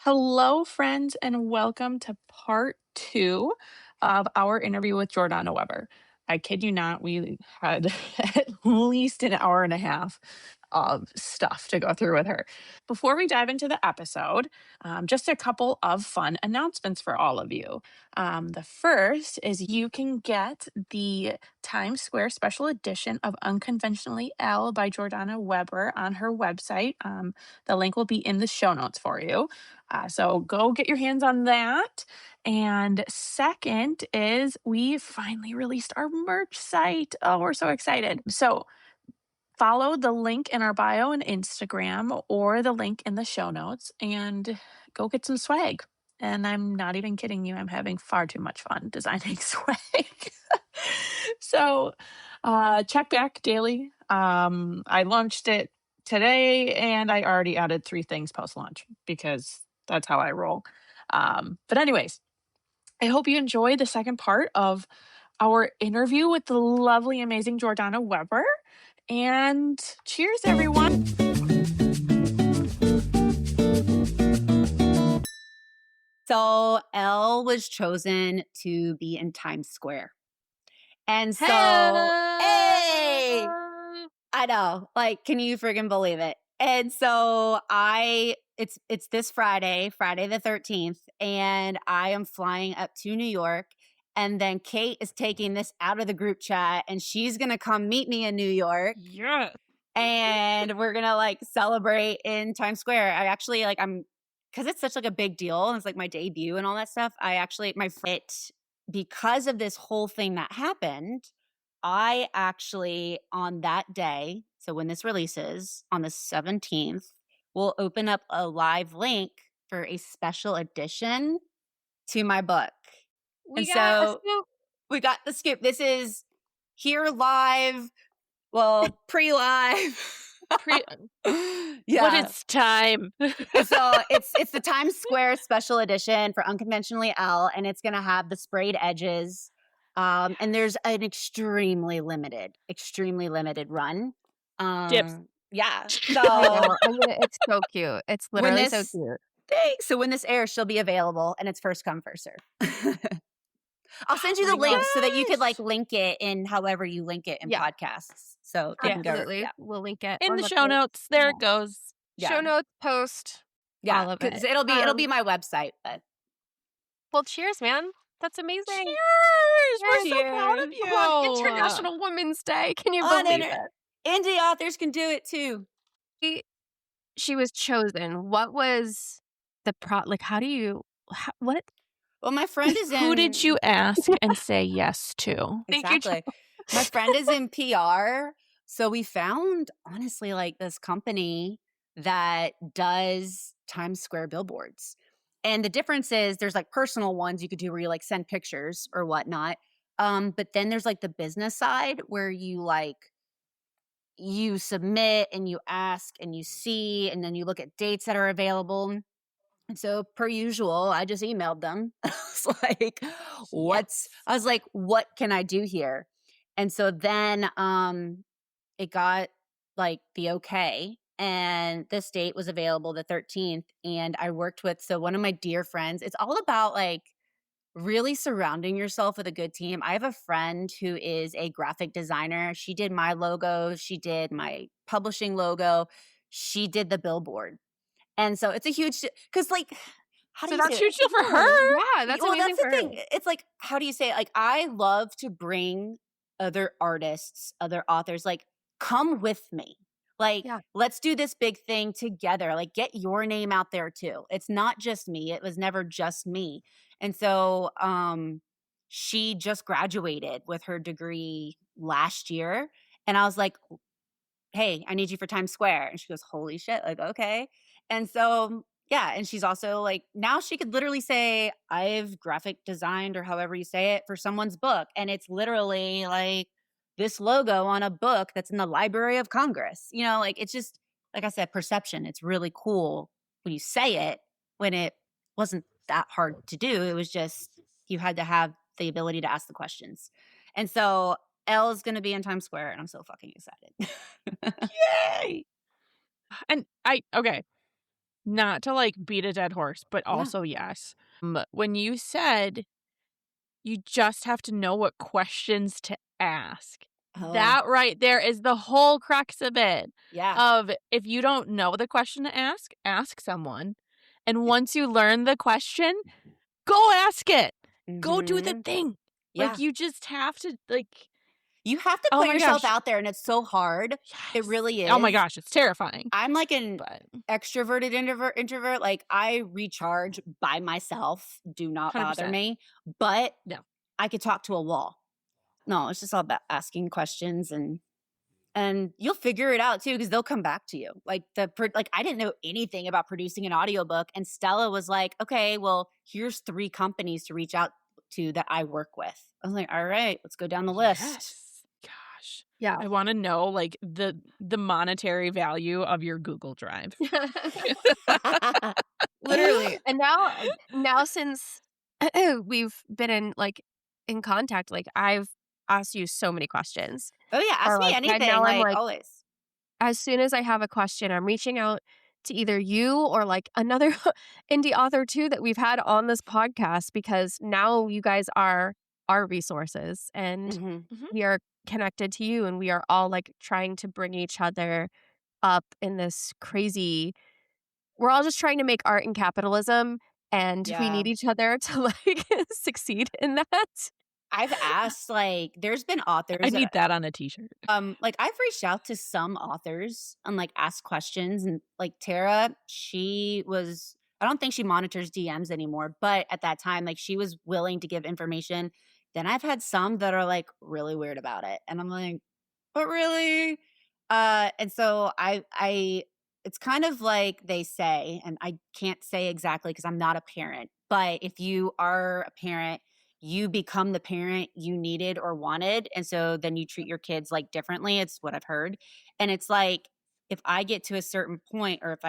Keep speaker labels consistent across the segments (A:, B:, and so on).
A: Hello, friends, and welcome to part two of our interview with Jourdana Webber. I kid you not, we had at least an hour and a half of stuff to go through with her. Before we dive into the episode, just a couple of fun announcements for all of you. The first is you can get the Times Square special edition of Unconventionally Elle by Jourdana Webber on her website. The link will be in the show notes for you. So go get your hands on that. And second is we finally released our merch site. Oh, we're so excited. So follow the link in our bio and Instagram or the link in the show notes and go get some swag. And I'm not even kidding you. I'm having far too much fun designing swag. So check back daily. I launched it today and I already added 3 things post launch because that's how I roll. But anyways, I hope you enjoy the second part of our interview with the lovely, amazing Jourdana Webber. And cheers, everyone.
B: So Elle was chosen to be in Times Square. And so, hey, I know, like, can you friggin' believe it? And so it's this Friday the 13th, and I am flying up to New York. And then Kate is taking this out of the group chat, and she's gonna come meet me in New York.
C: Yes.
B: And we're gonna like celebrate in Times Square. I actually because it's such like a big deal and it's like my debut and all that stuff. Because of this whole thing that happened, I actually on that day, so when this releases on the 17th, we'll open up a live link for a special edition to my book.
C: We got a scoop.
B: We got the scoop. This is here live. Well, pre-live.
C: Yeah. But it's time.
B: So it's the Times Square special edition for Unconventionally Elle, and it's going to have the sprayed edges. And there's an extremely limited run.
C: Dips.
B: Yeah.
D: So it's so cute. It's literally so cute.
B: Thanks. So when this airs, she'll be available, and it's first come, first serve. I'll send you the link so that you could like link it in however you link it in podcasts. So
D: absolutely, we'll link it
C: in the show notes. There it goes.
D: Yeah. Show notes, post, all of it.
B: It'll be my website. But
D: well, cheers, man. That's amazing.
C: Cheers! We're so proud of you.
D: On International Women's Day. Can you believe it?
B: Indie authors can do it too.
D: She was chosen. What was the what?
B: Well, my friend is in...
A: Who did you ask and say yes to?
B: Exactly. My friend is in PR. So we found, honestly, like this company that does Times Square billboards. And the difference is there's like personal ones you could do where you like send pictures or whatnot. But then there's like the business side where you submit and you ask and you see, and then you look at dates that are available. And so per usual, I just emailed them. I was like, what can I do here? And so then it got like the okay. And this date was available the 13th. And I worked with one of my dear friends. It's all about like really surrounding yourself with a good team. I have a friend who is a graphic designer. She did my logo. She did my publishing logo. She did the billboard. And so it's a huge, because like,
C: that's huge deal for her.
D: Yeah, that's amazing for her.
B: Thing. It's like, how do you say it? Like, I love to bring other artists, other authors, like, come with me. Like, let's do this big thing together. Like, get your name out there too. It's not just me. It was never just me. And so she just graduated with her degree last year. And I was like, hey, I need you for Times Square. And she goes, holy shit. Like, okay. And so, yeah. And she's also like, now she could literally say, I've graphic designed or however you say it for someone's book. And it's literally like this logo on a book that's in the Library of Congress. You know, like it's just, like I said, perception. It's really cool when you say it, when it wasn't that hard to do. It was just, you had to have the ability to ask the questions. And so Elle is going to be in Times Square, and I'm so fucking excited.
C: Yay! And okay. not to like beat a dead horse, but also yes. When you said you just have to know what questions to ask. That right there is the whole crux of it.
B: Yeah.
C: Of if you don't know the question to ask someone. And once you learn the question, go ask it. Go do the thing.
B: Yeah.
C: Like you just have to like
B: you have to put yourself out there, and it's so hard. Yes. It really is.
C: Oh my gosh, it's terrifying.
B: I'm like an extroverted introvert. Like I recharge by myself. Do not 100%. Bother me. But no. I could talk to a wall. No, it's just all about asking questions, and you'll figure it out too, because they'll come back to you. Like I didn't know anything about producing an audiobook, and Stella was like, okay, well, here's 3 companies to reach out to that I work with. I was like, all right, let's go down the list.
C: Yes. Gosh. Yeah. I want to know like the monetary value of your Google Drive.
D: Literally. And now since we've been in contact, like I've asked you so many questions.
B: Oh yeah, ask me anything. Now I'm like always.
D: As soon as I have a question, I'm reaching out to either you or like another indie author too that we've had on this podcast, because now you guys are our resources, and we are connected to you, and we are all like trying to bring each other up in this crazy. We're all just trying to make art in capitalism, and we need each other to like succeed in that.
B: I've asked, like, there's been authors.
C: I need that on a t-shirt.
B: Like I've reached out to some authors and like asked questions, and like Tara, I don't think she monitors DMs anymore, but at that time, like she was willing to give information. Then I've had some that are like really weird about it, and I'm like, but really? And so I it's kind of like they say, and I can't say exactly because I'm not a parent, but if you are a parent, you become the parent you needed or wanted. And so then you treat your kids like differently. It's what I've heard. And it's like, if I get to a certain point, or if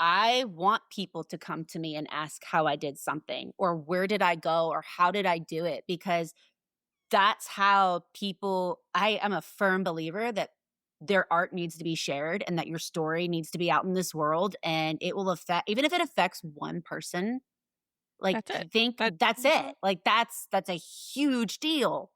B: I want people to come to me and ask how I did something, or where did I go, or how did I do it? Because that's how I am a firm believer that their art needs to be shared, and that your story needs to be out in this world, and it will affect, even if it affects one person, like that's it. Like that's a huge deal.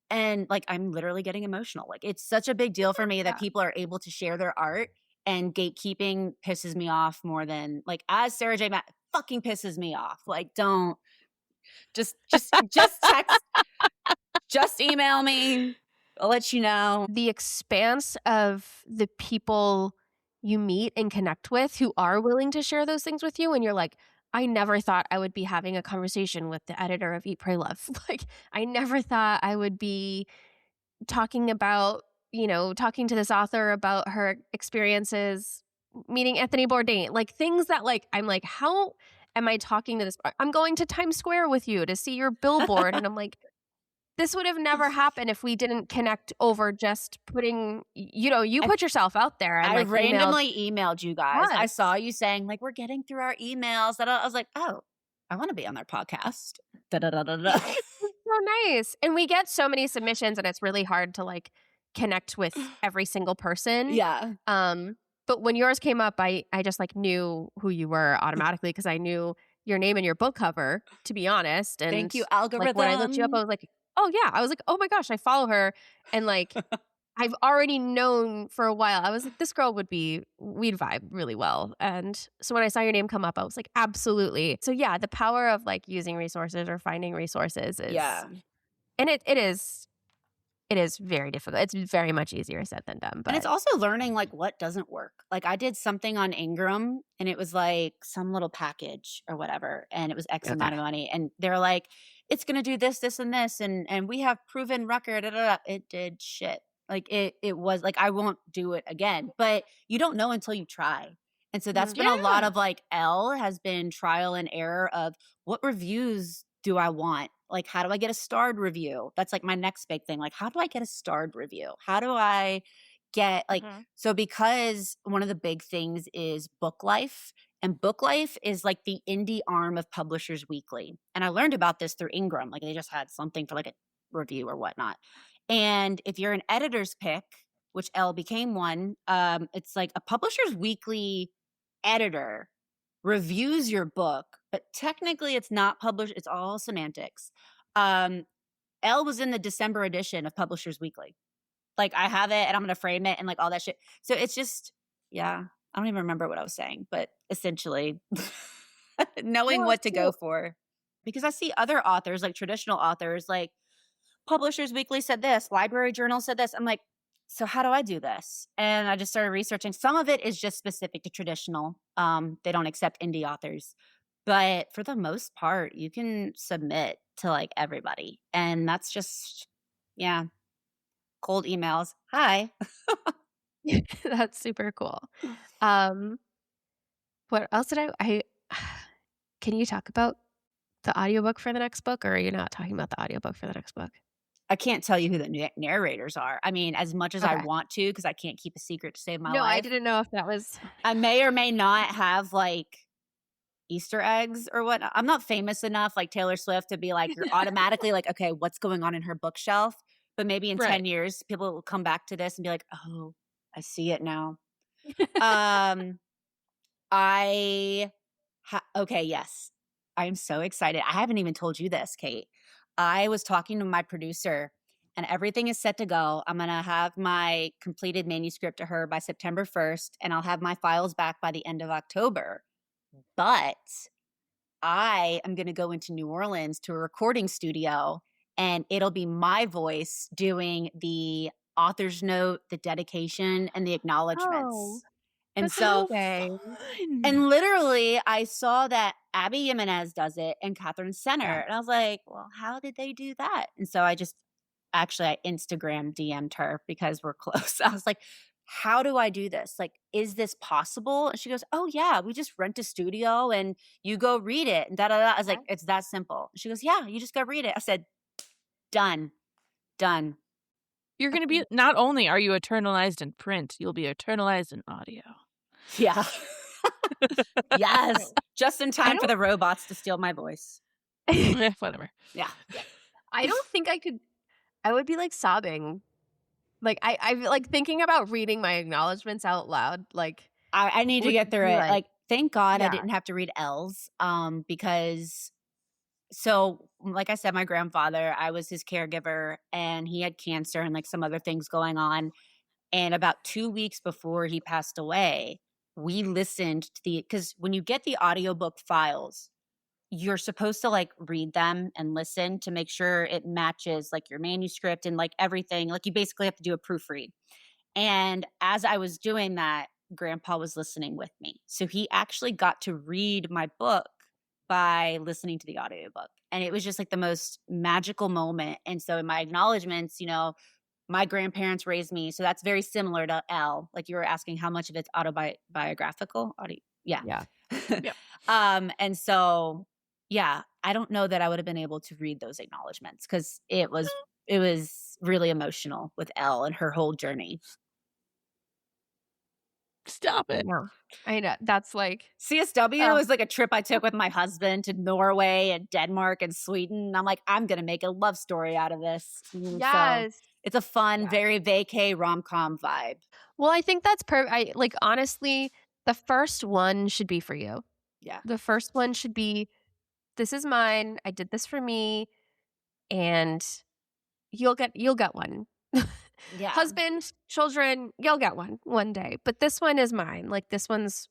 B: And like, I'm literally getting emotional. Like it's such a big deal for me that people are able to share their art, and gatekeeping pisses me off more than, like, as Sarah J. Maas fucking pisses me off. Like, don't just text, just email me. I'll let you know.
D: The expanse of the people you meet and connect with who are willing to share those things with you, and you're like, I never thought I would be having a conversation with the editor of Eat, Pray, Love. Like, I never thought I would be talking to this author about her experiences meeting Anthony Bourdain. Like, things that, like, I'm like, how am I talking to this? I'm going to Times Square with you to see your billboard. And I'm like, this would have never happened if we didn't connect over just putting, you put yourself out there. And
B: I randomly emailed you guys. What? I saw you saying, like, we're getting through our emails. And I was like, oh, I want to be on their podcast.
D: So nice. And we get so many submissions, and it's really hard to like connect with every single person.
B: Yeah.
D: But when yours came up, I just like knew who you were automatically, because I knew your name and your book cover, to be honest. And
B: thank you, algorithm.
D: Like, when I looked you up, I was like, oh yeah. I was like, oh my gosh, I follow her. And like, I've already known for a while. I was like, this girl we'd vibe really well. And so when I saw your name come up, I was like, absolutely. So yeah, the power of like using resources or finding resources is, and it is very difficult. It's very much easier said than done. But
B: and it's also learning like what doesn't work. Like I did something on Ingram, and it was like some little package or whatever, and it was X amount of money, and they're like, it's going to do this, this, and this, and we have proven record. It did shit. Like it was like, I won't do it again. But you don't know until you try. And so that's been a lot of like, Elle has been trial and error of what reviews do I want? Like, how do I get a starred review? That's like my next big thing. Like, how do I get a starred review? How do I get like, so because one of the big things is Book Life, and Book Life is like the indie arm of Publishers Weekly. And I learned about this through Ingram. Like they just had something for like a review or whatnot. And if you're an editor's pick, which Elle became one, it's like a Publishers Weekly editor reviews your book, but technically it's not published. It's all semantics. Elle was in the December edition of Publishers Weekly. Like, I have it and I'm going to frame it and like all that shit. So it's just, yeah, I don't even remember what I was saying, but essentially knowing what to go for. Because I see other authors, like traditional authors, like Publishers Weekly said this, Library Journal said this. I'm like, so how do I do this? And I just started researching. Some of it is just specific to traditional. They don't accept indie authors. But for the most part, you can submit to like everybody. And that's just, yeah, cold emails. Hi.
D: That's super cool. What else did I can you talk about the audiobook for the next book, or are you not talking about the audiobook for the next book?
B: I can't tell you who the narrators are. I mean, as much as I want to, because I can't keep a secret to save my life.
D: No, I didn't know if that was.
B: I may or may not have like Easter eggs or what. I'm not famous enough like Taylor Swift to be like, you're automatically like, okay, what's going on in her bookshelf? But maybe in 10 years, people will come back to this and be like, oh, I see it now. Okay, yes. I am so excited. I haven't even told you this, Kate. I was talking to my producer and everything is set to go. I'm going to have my completed manuscript to her by September 1st, and I'll have my files back by the end of October. But I am going to go into New Orleans to a recording studio, and it'll be my voice doing the author's note, the dedication, and the acknowledgments.
D: Oh,
B: and
D: that's
B: so,
C: fun.
B: and literally, I saw that Abby Jimenez does it and Catherine Center. And I was like, well, how did they do that? And so I Instagram DM'd her because we're close. I was like, how do I do this? Like, is this possible? And she goes, oh yeah, we just rent a studio and you go read it. And I was like, it's that simple. She goes, yeah, you just go read it. I said, done.
C: You're going to be, not only are you eternalized in print, you'll be eternalized in audio.
B: Yeah. Yes. Just in time for the robots to steal my voice.
C: Whatever.
B: Yeah.
D: I don't think I could. I would be like sobbing. Like I like thinking about reading my acknowledgments out loud. Like
B: I need to get through it. Like, thank God
D: Yeah.
B: I didn't have to read L's. Because so like I said, my grandfather, I was his caregiver and he had cancer and like some other things going on. And about 2 weeks before he passed away, we listened to because when you get the audiobook files, you're supposed to like read them and listen to make sure it matches like your manuscript and like everything. Like, you basically have to do a proofread. And as I was doing that, Grandpa was listening with me. So he actually got to read my book by listening to the audiobook. And it was just like the most magical moment. And so in my acknowledgments, my grandparents raised me. So that's very similar to Elle. Like, you were asking how much of it's autobiographical. Yeah. And so, yeah, I don't know that I would have been able to read those acknowledgments because it was really emotional with Elle and her whole journey.
C: Stop it.
D: No, I know. That's like
B: CSW was like a trip I took with my husband to Norway and Denmark and Sweden. And I'm like, I'm going to make a love story out of this.
D: Yes.
B: So it's a fun, very vacay rom-com vibe.
D: Well, I think that's perfect. Like, honestly, the first one should be for you.
B: Yeah.
D: The first one should be, this is mine. I did this for me, and you'll get one.
B: Yeah.
D: Husband, children, you'll get one day. But this one is mine. Like, this one's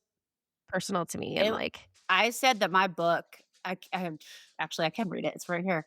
D: personal to me. And
B: I said that my book, I can read it. It's right here.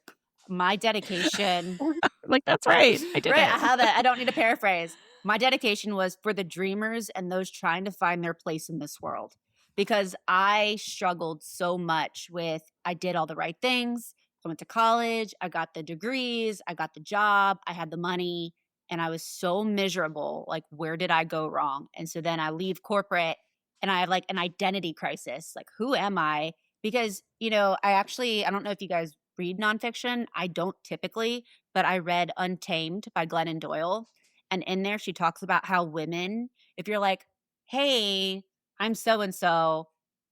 B: My dedication.
C: Like, that's right. I did
B: right,
C: it.
B: I have it. I don't need to paraphrase. My dedication was for the dreamers and those trying to find their place in this world. Because I struggled so much with, I did all the right things. I went to college. I got the degrees. I got the job. I had the money. And I was so miserable. Like, where did I go wrong? And so then I leave corporate and I have like an identity crisis. Like, who am I? Because, I don't know if you guys read nonfiction. I don't typically, but I read Untamed by Glennon Doyle. And in there, she talks about how women, if you're like, hey, I'm so-and-so,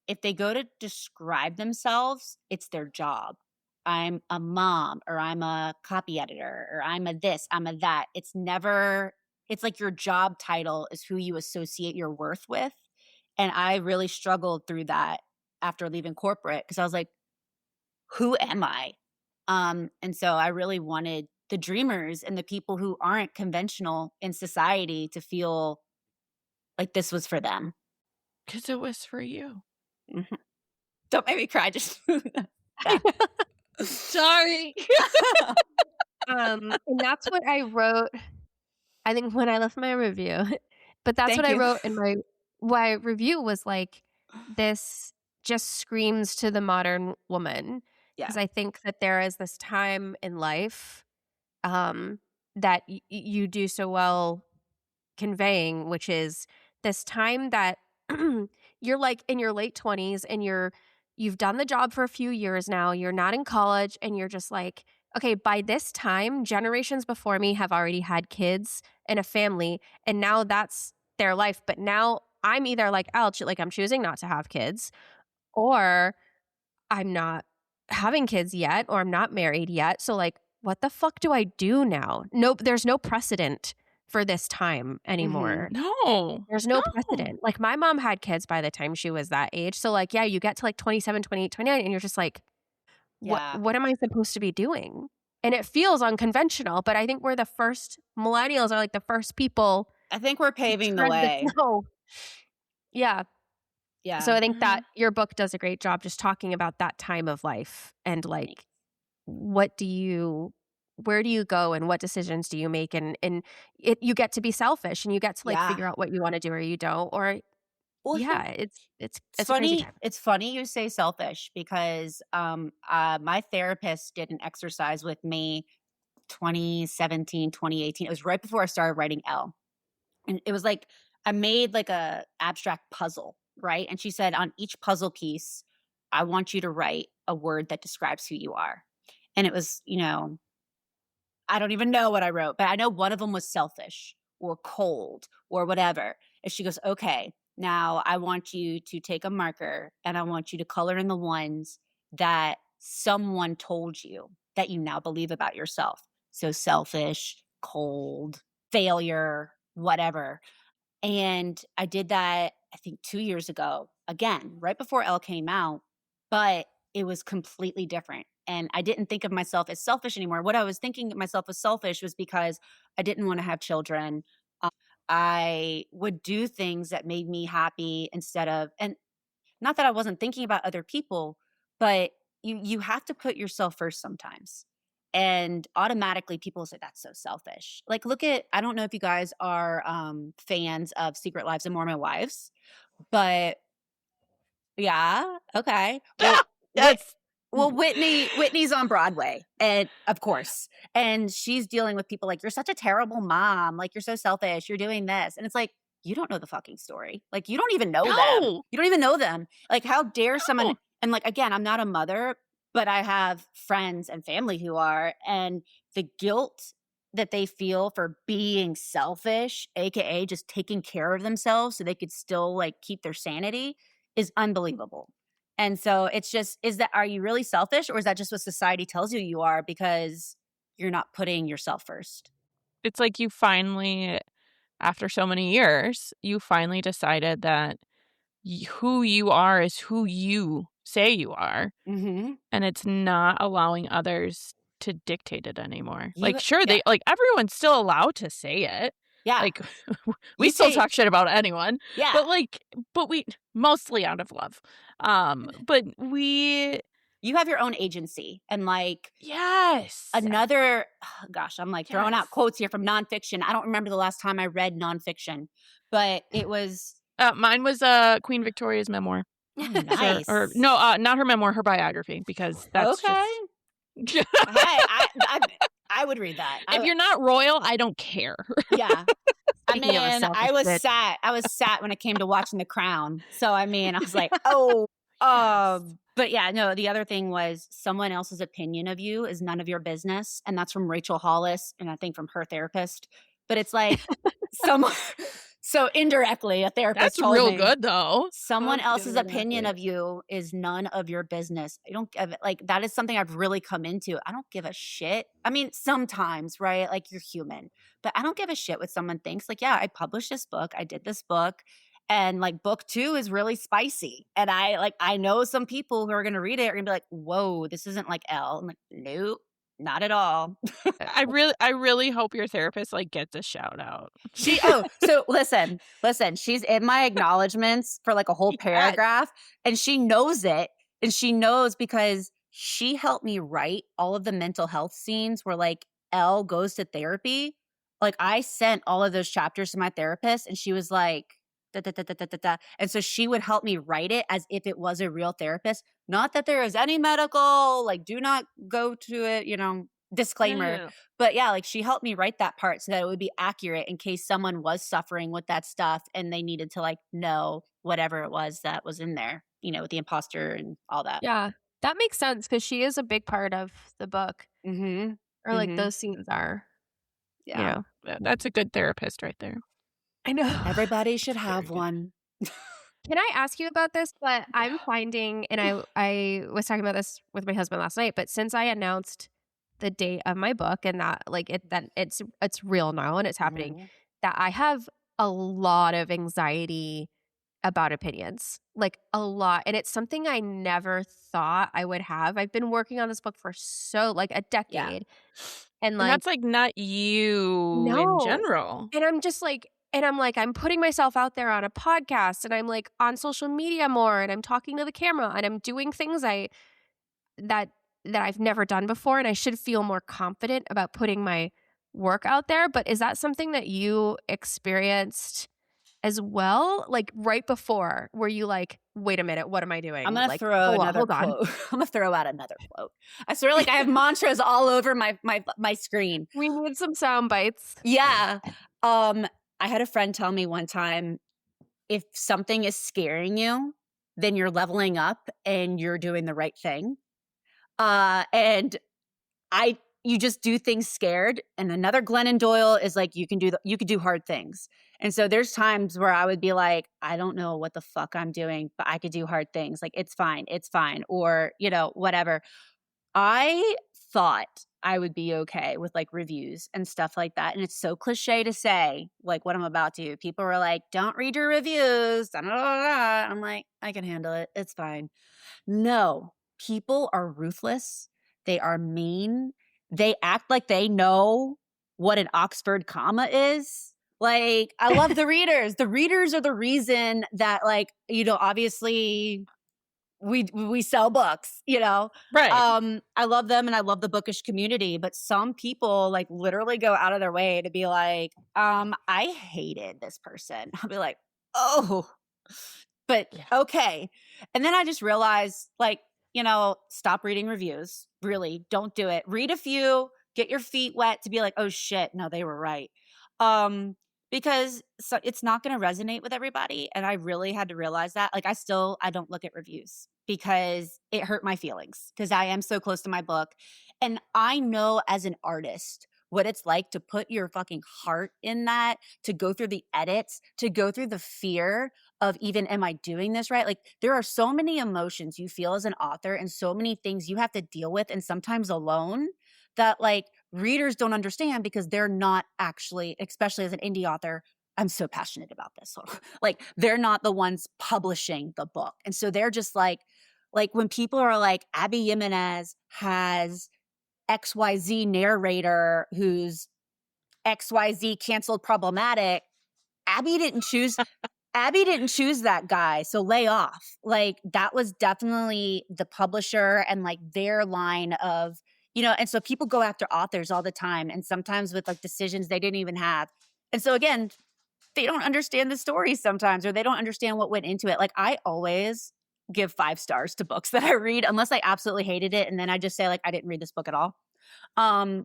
B: if they go to describe themselves, it's their job. I'm a mom, or I'm a copy editor, or I'm a this, I'm a that. It's like your job title is who you associate your worth with. And I really struggled through that after leaving corporate because I was like, who am I? And so I really wanted the dreamers and the people who aren't conventional in society to feel like this was for them.
C: Because it was for you.
B: Mm-hmm. Don't make me cry. Just
C: sorry.
D: And that's what I wrote, I think, when I left my review. But that's what I wrote in my review was like, this just screams to the modern woman. Because I think that there is this time in life that you do so well conveying, which is this time that you're like in your late 20s and you've done the job for a few years now, you're not in college, and you're just like, okay, by this time, generations before me have already had kids and a family, and now that's their life. But now I'm either like, like I'm choosing not to have kids, or I'm not having kids yet, or I'm not married yet. So like, what the fuck do I do now? Nope, there's no precedent for this time anymore.
C: No.
D: There's no precedent. Like my mom had kids by the time she was that age. So like, yeah, you get to like 27, 28, 29 and you're just like, what am I supposed to be doing? And it feels unconventional, but I think we're the first, millennials are like the first people.
B: I think we're paving the way.
D: Yeah. Yeah. So I think that your book does a great job just talking about that time of life and like, where do you go and what decisions do you make? And you get to be selfish and you get to like figure out what you want to do or you don't. Or it's
B: funny. It's funny you say selfish because my therapist did an exercise with me 2017, 2018. It was right before I started writing Elle. And it was like I made like a abstract puzzle, right? And she said on each puzzle piece, I want you to write a word that describes who you are. And it was, I don't even know what I wrote, but I know one of them was selfish or cold or whatever. And she goes, okay, now I want you to take a marker and I want you to color in the ones that someone told you that you now believe about yourself. So selfish, cold, failure, whatever. And I did that, I think 2 years ago, again, right before Elle came out, but it was completely different. And I didn't think of myself as selfish anymore. What I was thinking of myself as selfish was because I didn't want to have children. I would do things that made me happy instead of, and not that I wasn't thinking about other people, but you have to put yourself first sometimes. And automatically people say, that's so selfish. Like, look at, I don't know if you guys are fans of Secret Lives of Mormon Wives, but yeah, okay. Well, Whitney's on Broadway, and of course, and she's dealing with people like, you're such a terrible mom. Like, you're so selfish. You're doing this. And it's like, you don't know the fucking story. Like, you don't even know them. You don't even know them. Like, how dare someone, and like, again, I'm not a mother, but I have friends and family who are, and the guilt that they feel for being selfish, AKA just taking care of themselves so they could still like keep their sanity, is unbelievable. And so it's just, are you really selfish, or is that just what society tells you are because you're not putting yourself first?
C: It's like you finally, after so many years, you finally decided that who you are is who you say you are.
B: Mm-hmm.
C: And it's not allowing others to dictate it anymore. They like everyone's still allowed to say it.
B: Yeah.
C: Like we still talk shit about anyone.
B: Yeah.
C: But we mostly out of love.
B: You have your own agency, and like,
C: yes.
B: Another, gosh, I'm like throwing out quotes here from nonfiction. I don't remember the last time I read nonfiction, but it was.
C: Mine was Queen Victoria's memoir.
B: Oh, nice.
C: Not her memoir, her biography, because that's
B: okay.
C: Just...
B: Hey, I would read that.
C: If you're not royal, I don't care.
B: Yeah. I mean, I was sat when it came to watching The Crown. So, I mean, I was like, but yeah, no, the other thing was someone else's opinion of you is none of your business. And that's from Rachel Hollis, and I think from her therapist. But it's like so indirectly, a therapist
C: That's real good, though.
B: Someone else's opinion of you is none of your business. I don't give it, like, that is something I've really come into. I don't give a shit. I mean, sometimes, right? Like, you're human. But I don't give a shit what someone thinks. Like, yeah, I published this book. I did this book. And like book 2 is really spicy. And I know some people who are going to read it are going to be like, whoa, this isn't like Elle. I'm like, nope, not at all.
C: I really hope your therapist like gets a shout out.
B: So listen, she's in my acknowledgments for like a whole paragraph, and she knows it. And she knows because she helped me write all of the mental health scenes where like Elle goes to therapy. Like I sent all of those chapters to my therapist, and she was like, da, da, da, da, da, da, da. And so she would help me write it as if it was a real therapist. Not that there is any medical, like do not go to it, disclaimer.
C: No.
B: But yeah, like she helped me write that part so that it would be accurate in case someone was suffering with that stuff and they needed to like know whatever it was that was in there, with the imposter and all that.
D: Yeah, that makes sense because she is a big part of the book.
B: Mm-hmm.
D: Or like those scenes are.
B: Yeah.
C: That's a good therapist right there.
D: I know.
B: Everybody should have one.
D: Can I ask you about this? But I'm finding, and I was talking about this with my husband last night, but since I announced the date of my book and that it's real now and it's happening, that I have a lot of anxiety about opinions, like a lot. And it's something I never thought I would have. I've been working on this book for like a decade. And like,
C: that's like not you in general.
D: And I'm just like, I'm putting myself out there on a podcast and I'm like on social media more and I'm talking to the camera and I'm doing things that I've never done before. And I should feel more confident about putting my work out there. But is that something that you experienced as well? Like right before, were you like, wait a minute, what am I doing?
B: I'm going to
D: like,
B: throw another quote. I'm going to throw out another quote. I swear like I have mantras all over my screen.
D: We need some sound bites.
B: Yeah. I had a friend tell me one time, if something is scaring you, then you're leveling up and you're doing the right thing. And you just do things scared. And another Glennon Doyle is like, you can do hard things. And so there's times where I would be like, I don't know what the fuck I'm doing, but I could do hard things. Like, it's fine. Or, whatever. I thought I would be okay with like reviews and stuff like that. And it's so cliche to say like what I'm about to. People were like, don't read your reviews. Da, da, da, da. I'm like, I can handle it. It's fine. No, people are ruthless. They are mean. They act like they know what an Oxford comma is. Like, I love the readers. The readers are the reason that like, obviously we sell books,
C: Right.
B: I love them and I love the bookish community, but some people like literally go out of their way to be like, I hated this person. I'll be like, oh, but okay. And then I just realized like, stop reading reviews. Really, don't do it. Read a few, get your feet wet to be like, oh shit, no, they were right. Because it's not going to resonate with everybody. And I really had to realize that. Like, I don't look at reviews because it hurt my feelings because I am so close to my book. And I know as an artist what it's like to put your fucking heart in that, to go through the edits, to go through the fear of even, am I doing this right? Like, there are so many emotions you feel as an author and so many things you have to deal with and sometimes alone that like readers don't understand because they're not actually, especially as an indie author, I'm so passionate about this. Like they're not the ones publishing the book. And so they're just like when people are like, Abby Jimenez has XYZ narrator who's XYZ canceled problematic. Abby didn't choose that guy. So lay off. Like that was definitely the publisher and like their line of, and so people go after authors all the time and sometimes with like decisions they didn't even have. And so again, they don't understand the story sometimes or they don't understand what went into it. Like I always give 5 stars to books that I read unless I absolutely hated it. And then I just say like, I didn't read this book at all.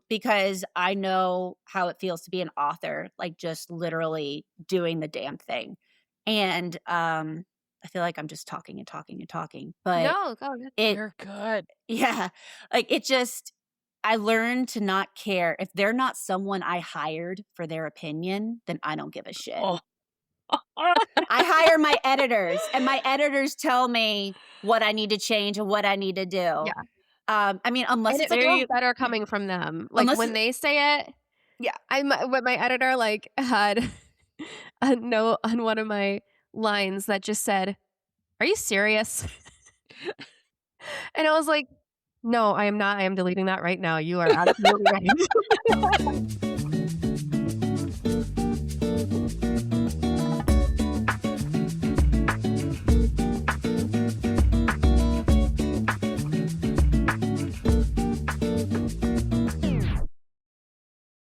B: Because I know how it feels to be an author, like just literally doing the damn thing. And, I feel like I'm just talking and talking and talking, but
D: no,
C: you're good.
B: Yeah. Like it just, I learned to not care. If they're not someone I hired for their opinion, then I don't give a shit.
C: Oh.
B: I hire my editors and my editors tell me what I need to change and what I need to do.
D: Yeah.
B: I mean, unless
D: it's like better coming from them. Like when they say it.
B: Yeah.
D: What my editor like had a note on one of my lines that just said, "Are you serious?" And I was like, "No, I am not. I am deleting that right now. You are absolutely right."